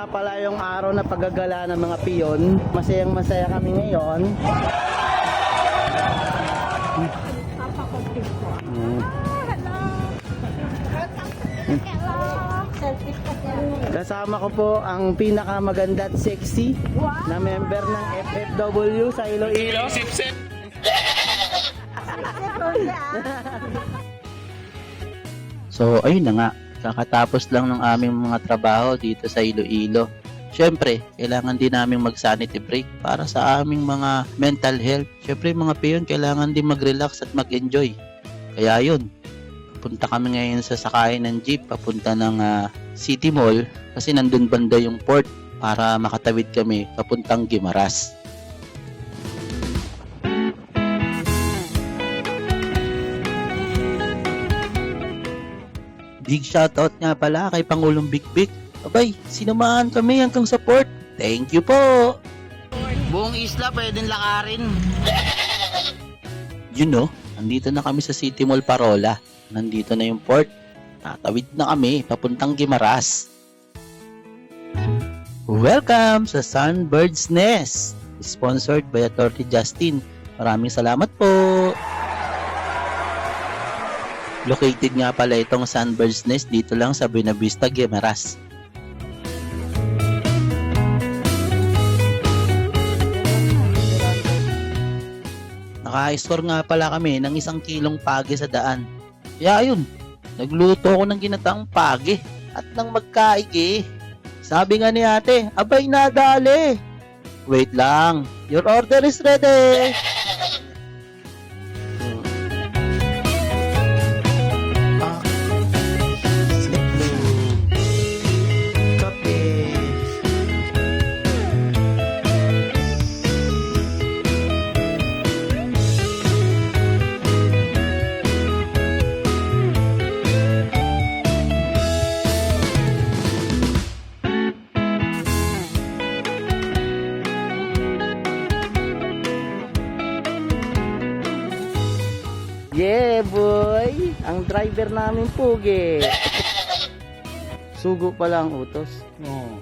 nga pala yung araw na paggagala ng mga piyon. Masayang masaya kami ngayon. Kasama ko po ang pinakamaganda at sexy na member ng FFW sa Iloilo. So ayun na nga, kakatapos lang ng aming mga trabaho dito sa Iloilo. Siyempre, kailangan din namin mag-sanity break para sa aming mga mental health. Siyempre, mga peyon, kailangan din mag-relax at mag-enjoy. Kaya yun, punta kami ngayon sa sakayan ng jeep papunta ng City Mall kasi nandun banda yung port para makatawid kami papuntang Guimaras. Big shoutout nga pala kay Pangulong Bigbig. Abay, sinamahan kami hanggang sa port. Thank you po! Buong isla pwedeng lakarin. You know, nandito na kami sa City Mall Parola. Nandito na yung port. Tatawid na kami papuntang Guimaras. Welcome sa Sunbird's Nest. Sponsored by Atty. Justin. Maraming salamat po. Located nga pala itong Sunbird's Nest dito lang sa Buena Vista, Guimaras. Naka-score nga pala kami ng 1 kilong page sa daan. Kaya ayun, nagluto ako ng ginataang page at ng magkaigi. Sabi nga ni ate, abay nadali. Wait lang, your order is ready. Yeah boy, ang driver namin pugi. Sugo pala ang utos. Oh.